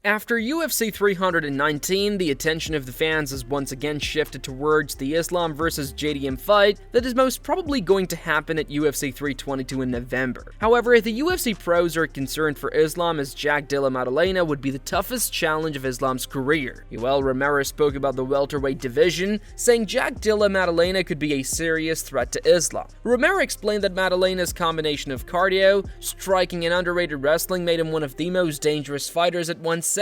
After UFC 319, the attention of the fans has once again shifted towards the Islam vs JDM fight that is most probably going to happen at UFC 322 in November. However, the UFC pros are concerned for Islam as Jack Della Maddalena would be the toughest challenge of Islam's career. Yoel Romero spoke about the welterweight division, saying Jack Della Maddalena could be a serious threat to Islam. Romero explained that Maddalena's combination of cardio, striking, and underrated wrestling made him one of the most dangerous fighters at 170.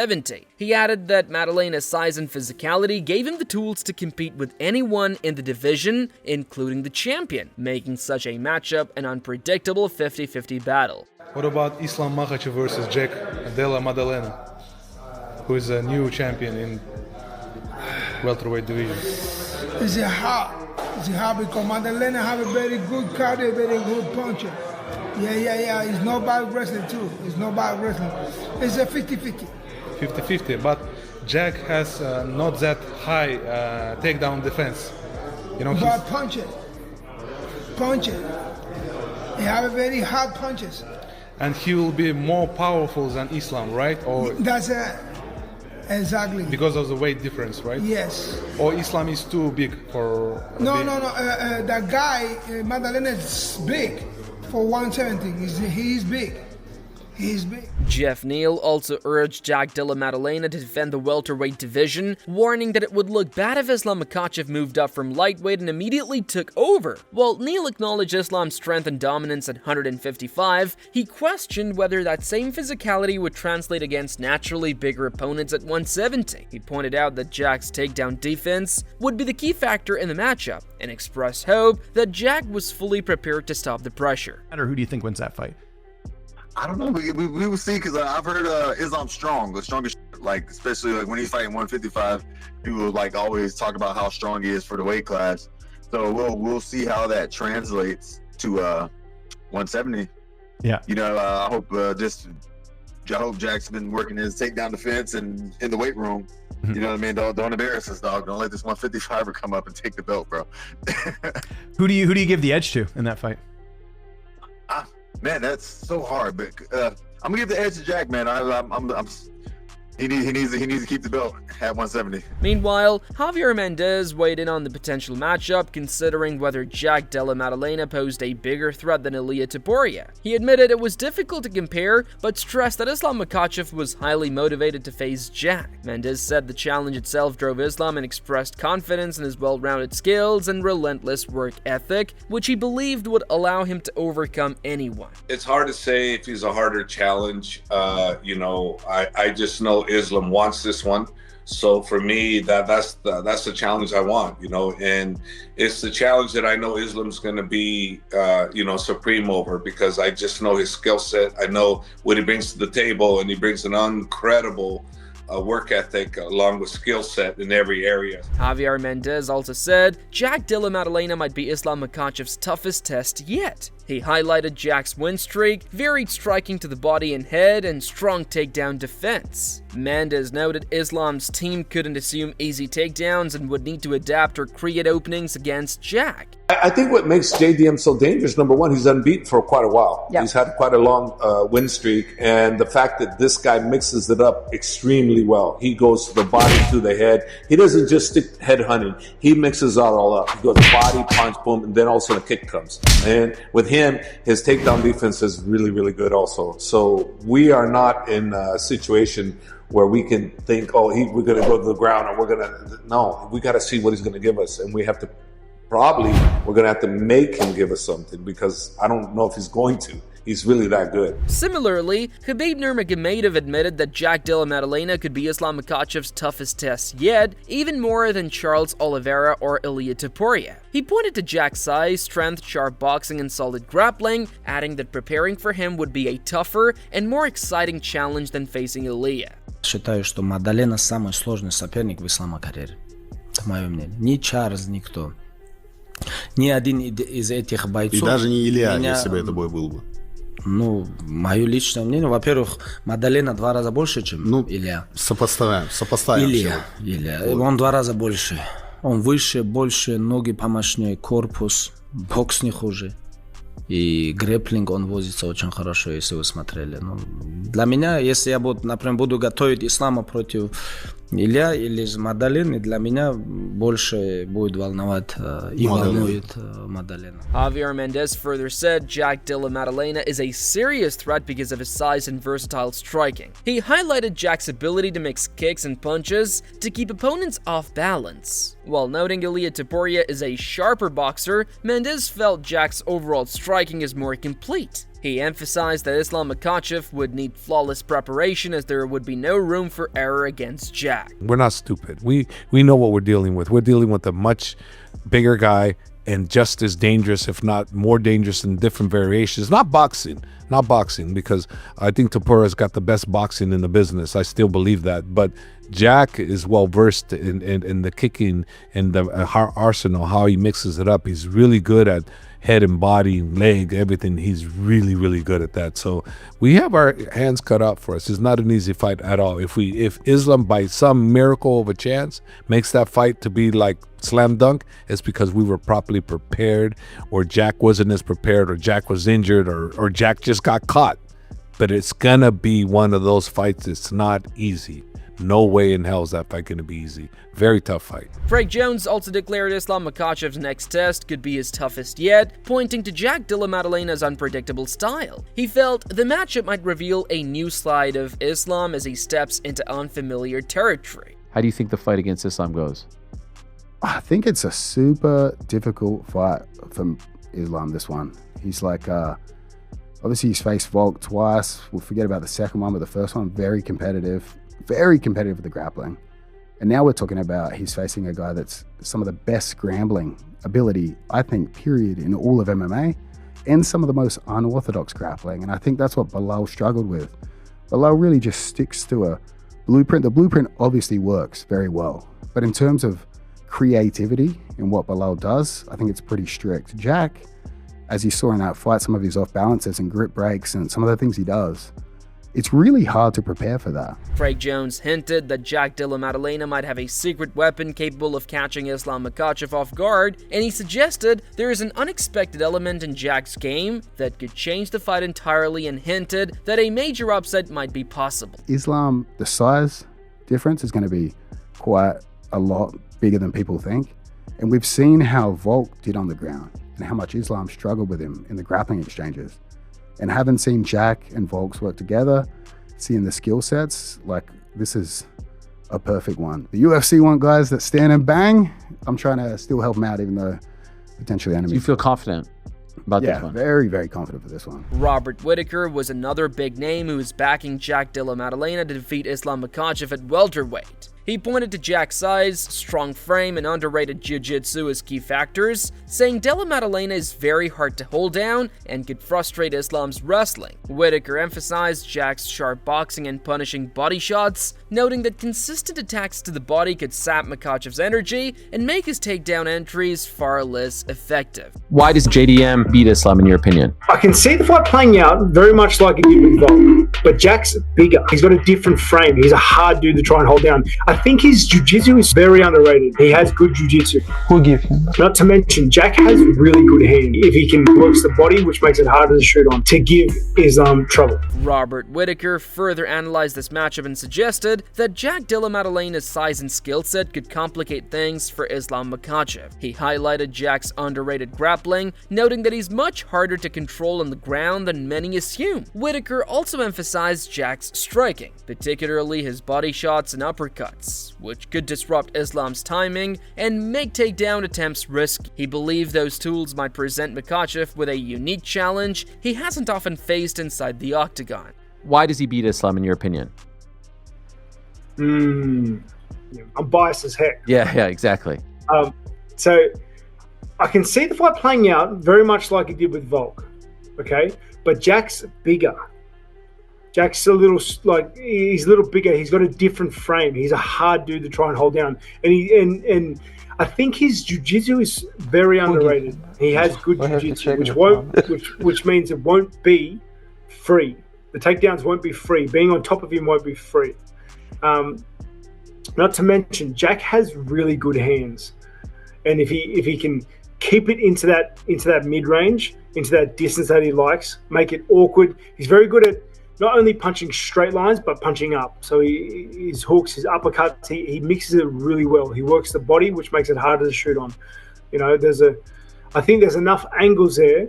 He added that Maddalena's size and physicality gave him the tools to compete with anyone in the division, including the champion, making such a matchup an unpredictable 50-50 battle. What about Islam Makhachev versus Jack Della Maddalena, who is a new champion in welterweight division? It's hard because Maddalena have a very good cardio, very good puncher. Yeah. It's not bad wrestling too. It's not bad wrestling. It's a 50-50. 50-50, but Jack has not that high takedown defense. You know, but punch it. He have a very hard punches. And he will be more powerful than Islam, right? Or that's exactly because of the weight difference, right? Yes. Or Islam is too big for. No. That guy Maddalena is big for 170. He's big. He's big. Jeff Neal also urged Jack Della Maddalena to defend the welterweight division, warning that it would look bad if Islam Makhachev moved up from lightweight and immediately took over. While Neal acknowledged Islam's strength and dominance at 155, he questioned whether that same physicality would translate against naturally bigger opponents at 170. He pointed out that Jack's takedown defense would be the key factor in the matchup, and expressed hope that Jack was fully prepared to stop the pressure. Who do you think wins that fight? I don't know. We will see, because I've heard Islam strong, the strongest. Like, especially like when he's fighting 155, people like always talk about how strong he is for the weight class. So we'll see how that translates to 170. Yeah. You know, I hope Jack's been working his takedown defense and in the weight room. You know what I mean? Don't embarrass us, dog. Don't let this 155er come up and take the belt, bro. Who do you give the edge to in that fight? Man, that's so hard, but I'm gonna give the edge to Jack, man. He needs to keep the belt at 170. Meanwhile, Javier Mendez weighed in on the potential matchup, considering whether Jack Della Maddalena posed a bigger threat than Ilia Topuria. He admitted it was difficult to compare, but stressed that Islam Makhachev was highly motivated to face Jack. Mendez said the challenge itself drove Islam and expressed confidence in his well-rounded skills and relentless work ethic, which he believed would allow him to overcome anyone. It's hard to say if he's a harder challenge. I just know Islam wants this one, so for me that's the challenge I want, and it's the challenge that I know Islam's going to be supreme over, because I just know his skill set. I know what he brings to the table, and he brings an incredible work ethic along with skill set in every area. Javier Mendez also said Jack Della Maddalena might be Islam Makhachev's toughest test yet. He highlighted Jack's win streak, varied striking to the body and head, and strong takedown defense. Mendez noted Islam's team couldn't assume easy takedowns and would need to adapt or create openings against Jack. I think what makes JDM so dangerous, number one, he's unbeaten for quite a while. Yep. He's had quite a long win streak, and the fact that this guy mixes it up extremely well. He goes to the body, to the head. He doesn't just stick head hunting. He mixes it all up. He goes body, punch, boom, and then also a kick comes. And with him, his takedown defense is really, really good also. So we are not in a situation where we can think, we're going to go to the ground, and no, we got to see what he's going to give us, and we have to we're going to have to make him give us something, because I don't know if he's going to. He's really that good. Similarly, Khabib Nurmagomedov admitted that Jack Della Maddalena could be Islam Makhachev's toughest test yet, even more than Charles Oliveira or Ilia Topuria. He pointed to Jack's size, strength, sharp boxing, and solid grappling, adding that preparing for him would be a tougher and more exciting challenge than facing Ilia. Считаю, что Мадалена самый сложный соперник в ислам-карьере. Это мое мнение. Ни Чарльз, никто. Ни один из этих бойцов... И даже не Илья, если бы это бой был бы. Ну, мое личное мнение, во-первых, Мадалена 2 раза больше, чем Илья. Сопоставим. Илья. Он 2 раза больше. Он выше, больше, ноги помощнее, корпус, бокс не хуже. И грэпплинг он возится очень хорошо, если вы смотрели. Ну, для меня, если я буду, например, буду готовить Ислама против Илья или Мадалины, для меня больше будет волновать и волнует Мадалина. Javier Mendez further said Jack Della Maddalena is a serious threat because of his size and versatile striking. He highlighted Jack's ability to mix kicks and punches to keep opponents off balance. While noting Ilia Topuria is a sharper boxer, Mendez felt Jack's overall striking is more complete. He emphasized that Islam Makhachev would need flawless preparation as there would be no room for error against Jack. We're not stupid. We know what we're dealing with. We're dealing with a much bigger guy and just as dangerous, if not more dangerous in different variations. Not boxing, because I think Topuria's got the best boxing in the business. I still believe that. But Jack is well versed in the kicking and the arsenal, how he mixes it up. He's really good at head and body, leg, everything. He's really, really good at that. So we have our hands cut out for us. It's not an easy fight at all. If Islam, by some miracle of a chance, makes that fight to be like slam dunk, it's because we were properly prepared, or Jack wasn't as prepared, or Jack was injured, or Jack just got caught. But it's gonna be one of those fights. It's not easy. No way in hell is that fight going to be easy. Very tough fight. Frank Jones also declared Islam Makhachev's next test could be his toughest yet, pointing to Jack Della Maddalena's unpredictable style. He felt the matchup might reveal a new side of Islam as he steps into unfamiliar territory. How do you think the fight against Islam goes? I think it's a super difficult fight for Islam, this one. He's like, obviously he's faced Volk twice. We'll forget about the second one, but the first one, very competitive with the grappling. And now we're talking about he's facing a guy that's some of the best scrambling ability, I think, period, in all of MMA, and some of the most unorthodox grappling. And I think that's what Belal struggled with. Belal really just sticks to a blueprint. The blueprint obviously works very well, but in terms of creativity in what Belal does, I think it's pretty strict. Jack, as you saw in that fight, some of his off balances and grip breaks and some of the things he does, it's really hard to prepare for that. Frank Jones hinted that Jack Della Maddalena might have a secret weapon capable of catching Islam Makhachev off guard, and he suggested there is an unexpected element in Jack's game that could change the fight entirely, and hinted that a major upset might be possible. Islam, the size difference is going to be quite a lot bigger than people think. And we've seen how Volk did on the ground and how much Islam struggled with him in the grappling exchanges. And having seen Jack and Volks work together, seeing the skill sets, like, this is a perfect one. The UFC want guys that stand and bang. I'm trying to still help them out, even though potentially enemies. Do you feel confident about this one? Yeah, very, very confident for this one. Robert Whittaker was another big name who is backing Jack Della Maddalena to defeat Islam Makhachev at welterweight. He pointed to Jack's size, strong frame, and underrated jiu-jitsu as key factors, saying Della Maddalena is very hard to hold down and could frustrate Islam's wrestling. Whittaker emphasized Jack's sharp boxing and punishing body shots, noting that consistent attacks to the body could sap Makhachev's energy and make his takedown entries far less effective. Why does JDM beat Islam in your opinion? I can see the fight playing out very much like it did with Volk, but Jack's bigger. He's got a different frame. He's a hard dude to try and hold down. I think his jiu-jitsu is very underrated. He has good jiu-jitsu. Who give him? Not to mention, Jack has really good hand. If he can works the body, which makes it harder to shoot on, to give Islam trouble. Robert Whittaker further analyzed this matchup and suggested that Jack Della Maddalena's size and skill set could complicate things for Islam Makhachev. He highlighted Jack's underrated grappling, noting that he's much harder to control on the ground than many assume. Whittaker also emphasized Jack's striking, particularly his body shots and uppercuts, which could disrupt Islam's timing and make takedown attempts risky. He believed those tools might present Makhachev with a unique challenge he hasn't often faced inside the octagon. Why does he beat Islam in your opinion? I'm biased as heck. Yeah, exactly. So I can see the fight playing out very much like it did with Volk, okay? But Jack's bigger. Jack's a little, he's a little bigger. He's got a different frame. He's a hard dude to try and hold down. And I think his jiu-jitsu is very underrated. He has good jiu-jitsu, which means it won't be free. The takedowns won't be free. Being on top of him won't be free. Not to mention, Jack has really good hands. And if he can keep it into that mid-range, into that distance that he likes, make it awkward. He's very good at not only punching straight lines, but punching up. So his hooks, his uppercuts, he mixes it really well. He works the body, which makes it harder to shoot on. You know, I think there's enough angles there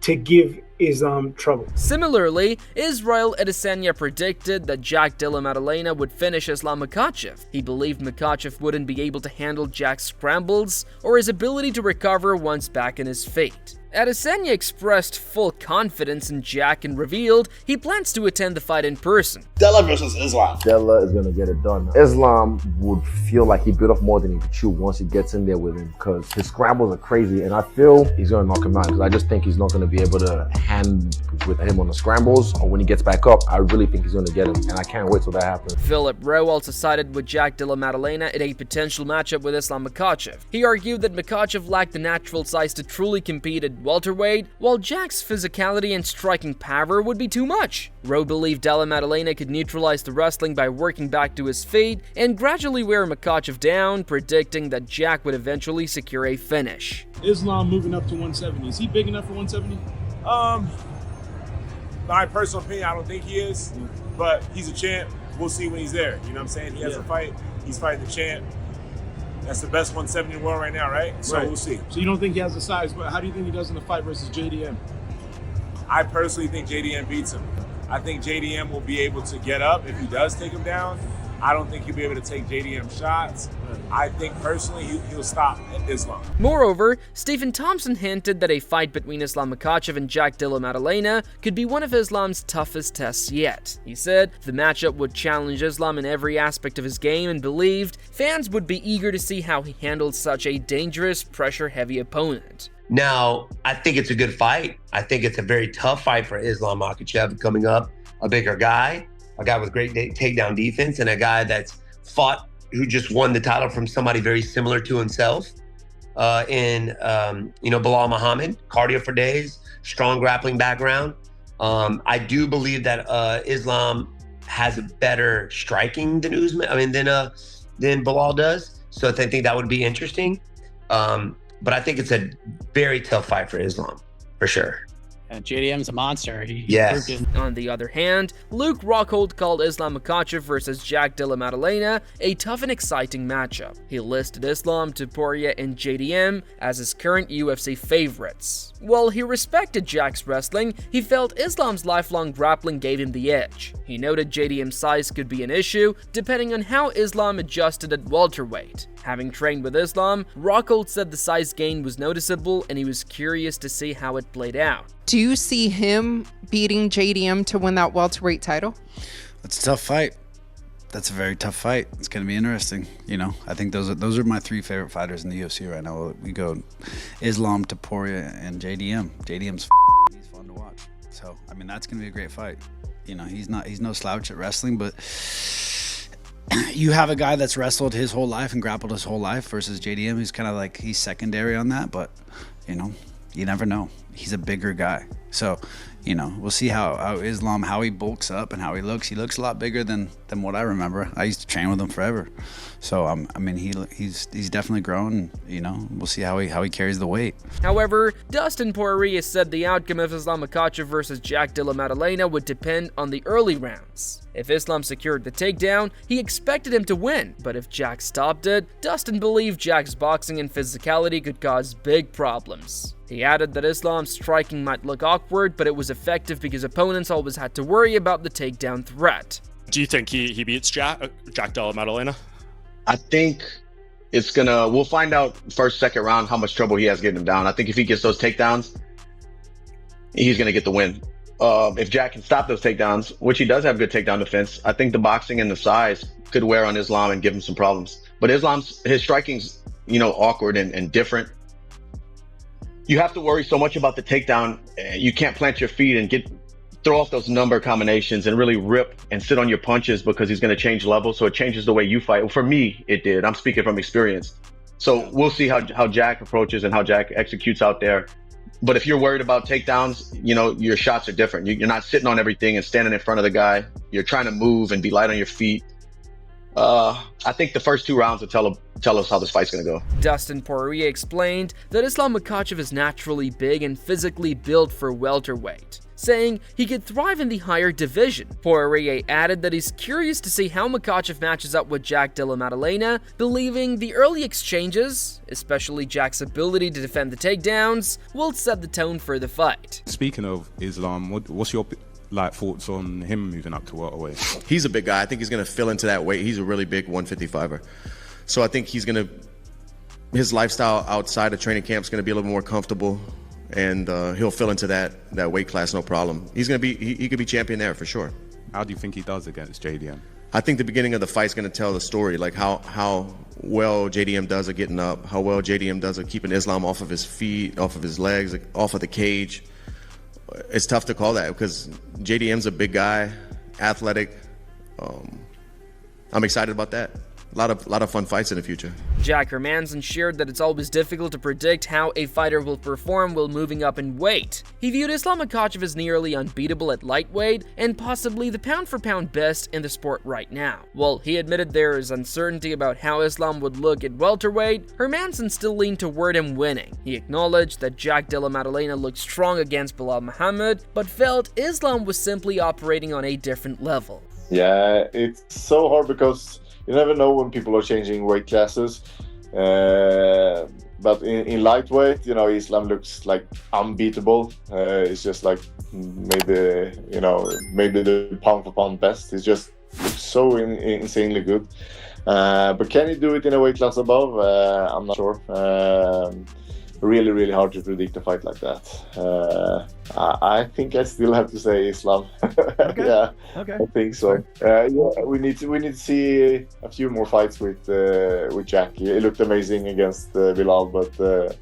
to give Islam trouble. Similarly, Israel Adesanya predicted that Jack Della Maddalena would finish Islam Makhachev. He believed Makhachev wouldn't be able to handle Jack's scrambles or his ability to recover once back in his feet. Adesanya expressed full confidence in Jack and revealed he plans to attend the fight in person. Della versus Islam. Della is going to get it done. Islam would feel like he bit off more than he could chew once he gets in there with him because his scrambles are crazy, and I feel he's going to knock him out because I just think he's not going to be able to hand with him on the scrambles, or when he gets back up, I really think he's going to get him, and I can't wait till that happens. Philip Rowe also sided with Jack Della Maddalena in a potential matchup with Islam Makhachev. He argued that Makhachev lacked the natural size to truly compete at welterweight, while Jack's physicality and striking power would be too much. Rowe believed Della Maddalena could neutralize the wrestling by working back to his feet and gradually wear Makhachev down, predicting that Jack would eventually secure a finish. Islam moving up to 170. Is he big enough for 170? My personal opinion, I don't think he is, but he's a champ. We'll see when he's there. You know what I'm saying? He has a fight. He's fighting the champ. That's the best 170 in the world right now, right? So we'll see. So you don't think he has the size, but how do you think he does in the fight versus JDM? I personally think JDM beats him. I think JDM will be able to get up if he does take him down. I don't think he'll be able to take JDM shots. I think personally he'll stop Islam. Moreover, Stephen Thompson hinted that a fight between Islam Makhachev and Jack Della Maddalena could be one of Islam's toughest tests yet. He said the matchup would challenge Islam in every aspect of his game and believed fans would be eager to see how he handles such a dangerous, pressure-heavy opponent. Now, I think it's a good fight. I think it's a very tough fight for Islam Makhachev coming up, a bigger guy, a guy with great takedown defense, and a guy that's fought, who just won the title from somebody very similar to himself in Bilal Muhammad, cardio for days, strong grappling background. I do believe that Islam has a better striking than than Bilal does. So I think that would be interesting. But I think it's a very tough fight for Islam, for sure. JDM's a monster. Yes. On the other hand, Luke Rockhold called Islam Makhachev versus Jack Della Maddalena a tough and exciting matchup. He listed Islam, Topuria, and JDM as his current UFC favorites. While he respected Jack's wrestling, he felt Islam's lifelong grappling gave him the edge. He noted JDM's size could be an issue, depending on how Islam adjusted at welterweight. Having trained with Islam, Rockhold said the size gain was noticeable and he was curious to see how it played out. Do you see him beating JDM to win that welterweight title? That's a tough fight. That's a very tough fight. It's going to be interesting. You know, I think those are my three favorite fighters in the UFC right now. We go Islam, Topuria, and JDM. JDM's he's fun to watch. So, I mean, that's going to be a great fight. You know, he's no slouch at wrestling, but you have a guy that's wrestled his whole life and grappled his whole life versus JDM, who's kind of like, he's secondary on that, but, you know, you never know. He's a bigger guy. So, you know, we'll see how Islam, how he bulks up and how he looks. He looks a lot bigger than what I remember. I used to train with him forever. So, I mean, he's definitely grown. You know, we'll see how he carries the weight. However, Dustin Poirier said the outcome of Islam Makhachev versus Jack Della Maddalena would depend on the early rounds. If Islam secured the takedown, he expected him to win, but if Jack stopped it, Dustin believed Jack's boxing and physicality could cause big problems. He added that Islam's striking might look awkward, but it was effective because opponents always had to worry about the takedown threat. Do you think he beats Jack Della Maddalena? I think we'll find out first, second round how much trouble he has getting him down. I think if he gets those takedowns, he's going to get the win. If Jack can stop those takedowns, which he does have good takedown defense, I think the boxing and the size could wear on Islam and give him some problems. But his striking's, awkward and different. You have to worry so much about the takedown. You can't plant your feet and throw off those number combinations and really rip and sit on your punches because he's going to change levels. So it changes the way you fight. Well, for me, it did. I'm speaking from experience. So we'll see how Jack approaches and how Jack executes out there. But if you're worried about takedowns, your shots are different. You're not sitting on everything and standing in front of the guy. You're trying to move and be light on your feet. I think the first 2 rounds will tell us how this fight's going to go. Dustin Poirier explained that Islam Makhachev is naturally big and physically built for welterweight, saying he could thrive in the higher division. Poirier added that he's curious to see how Makhachev matches up with Jack Della Maddalena, believing the early exchanges, especially Jack's ability to defend the takedowns, will set the tone for the fight. Speaking of Islam, what's your thoughts on him moving up to welterweight? He's a big guy. I think he's going to fill into that weight. He's a really big 155er. So I think his lifestyle outside of training camp is going to be a little more comfortable, and he'll fill into that weight class, no problem. He could be champion there for sure. How do you think he does against JDM? I think the beginning of the fight's going to tell the story, like how well JDM does at getting up, how well JDM does at keeping Islam off of his feet, off of his legs, off of the cage. It's tough to call that because JDM's a big guy, athletic. I'm excited about that. A lot of fun fights in the future. Jack Hermanson shared that it's always difficult to predict how a fighter will perform while moving up in weight. He viewed Islam Makhachev as nearly unbeatable at lightweight and possibly the pound-for-pound best in the sport right now. While he admitted there is uncertainty about how Islam would look at welterweight, Hermanson still leaned toward him winning. He acknowledged that Jack Della Maddalena looked strong against Belal Muhammad, but felt Islam was simply operating on a different level. Yeah, it's so hard because you never know when people are changing weight classes. But in lightweight, Islam looks like unbeatable. It's just like maybe the pound for pound best. He's just so insanely good. But can he do it in a weight class above? I'm not sure. Really, really hard to predict a fight like that. I think I still have to say Islam. Okay. Yeah, okay. I think so. We need to see a few more fights with Jack. It looked amazing against Bilal, but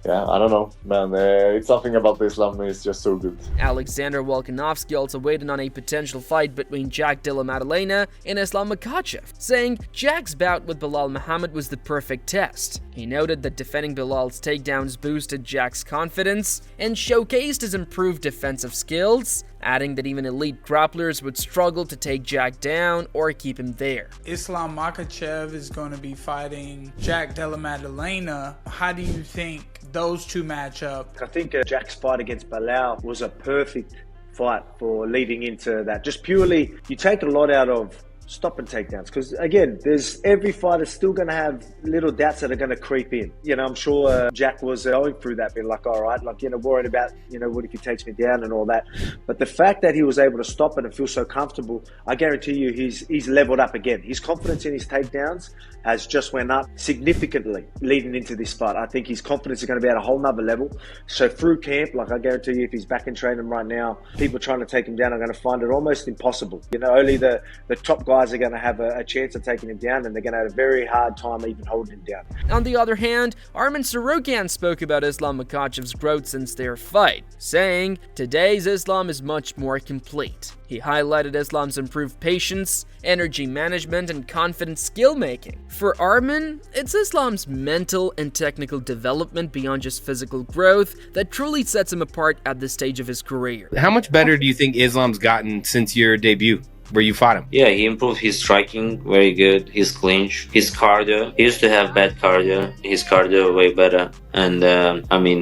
yeah, I don't know, man. It's something about Islam is just so good. Alexander Volkanovski also weighed in on a potential fight between Jack Della Maddalena and Islam Makhachev, saying Jack's bout with Belal Muhammad was the perfect test. He noted that defending Bilal's takedowns boosted Jack's confidence and showcased his improved defensive skills, adding that even elite grapplers would struggle to take Jack down or keep him there. Islam Makhachev is going to be fighting Jack Della Maddalena. How do you think those two match up? I think Jack's fight against Belal was a perfect fight for leading into that. Just purely, you take a lot out of stop and takedowns, because again, every fighter's still going to have little doubts that are going to creep in. I'm sure Jack was going through that, being like, all right, worried about, what if he takes me down and all that. But the fact that he was able to stop it and feel so comfortable, I guarantee you he's leveled up again. His confidence in his takedowns has just went up significantly leading into this fight. I think his confidence is going to be at a whole nother level. So through camp, I guarantee you, if he's back in training right now, people trying to take him down are going to find it almost impossible. Only the top guys are going to have a chance of taking him down, and they're going to have a very hard time even holding him down. On the other hand, Arman Sorokian spoke about Islam Makhachev's growth since their fight, saying, "Today's Islam is much more complete." He highlighted Islam's improved patience, energy management, and confident skill-making. For Arman, it's Islam's mental and technical development beyond just physical growth that truly sets him apart at this stage of his career. How much better do you think Islam's gotten since your debut, where you fought him? Yeah, he improved his striking, very good. His clinch, his cardio. He used to have bad cardio. His cardio way better. And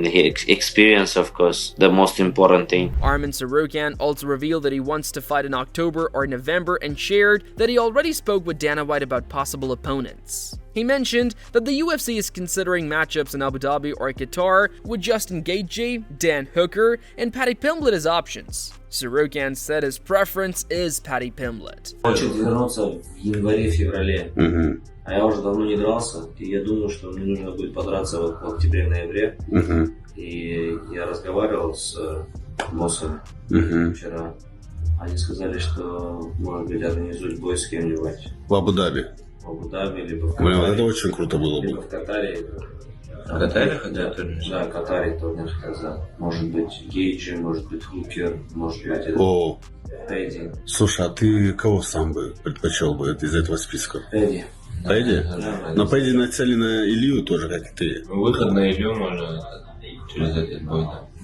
his experience, of course, the most important thing. Arman Sorokian also revealed that he wants to fight in October or November and shared that he already spoke with Dana White about possible opponents. He mentioned that the UFC is considering matchups in Abu Dhabi or Qatar with Justin Gaethje, Dan Hooker, and Paddy Pimblett as options. Sorokian said his preference is Paddy Pimblett. Хочет вернуться в январе-феврале. А я уже давно не дрался, и я думаю, что мне нужно будет подраться в октябре-ноябре. И я разговаривал с боссами вчера. Они сказали, что, может быть, организуют бой с кем-нибудь. В Абу-Даби. В Абу-Даби, либо в Катаре. Это очень круто было бы. Либо в Катаре. В Катаре хотят? Да, в Катаре турнир хотят. Может быть, Гейджи, может быть, Хукер, может быть, О. Пэдди. Слушай, а ты кого сам бы предпочел бы из этого списка? Пэдди. Пэдди? Но Пэдди нацелен на Илью тоже, как и ты. Выход на Илью можно через этот бой, да.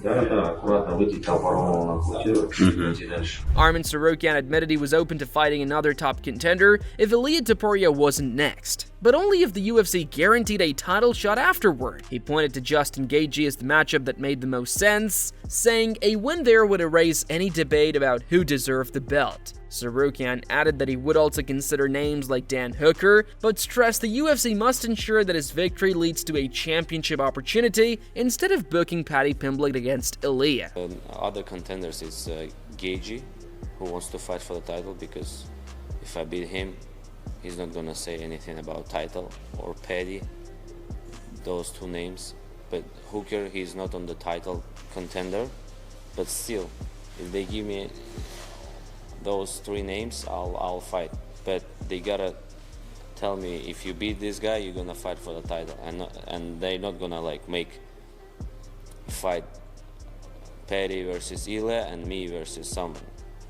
Arman Tsarukyan admitted he was open to fighting another top contender if Ilia Topuria wasn't next, but only if the UFC guaranteed a title shot afterward. He pointed to Justin Gaethje as the matchup that made the most sense, saying a win there would erase any debate about who deserved the belt. Tsarukyan added that he would also consider names like Dan Hooker, but stressed the UFC must ensure that his victory leads to a championship opportunity instead of booking Paddy Pimblett against Ilia. Other contenders is Gaethje, who wants to fight for the title, because if I beat him, he's not gonna say anything about title, or Paddy, those two names. But Hooker, he's not on the title contender, but still, if they give me those three names, I'll fight. But they gotta tell me, if you beat this guy, you're gonna fight for the title, and they're not gonna like make fight Paddy versus Ilia and me versus someone,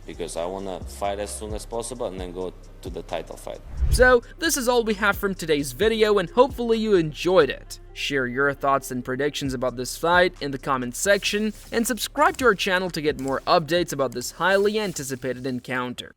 because I wanna fight as soon as possible and then go to the title fight. So, this is all we have from today's video, and hopefully you enjoyed it. Share your thoughts and predictions about this fight in the comments section, and subscribe to our channel to get more updates about this highly anticipated encounter.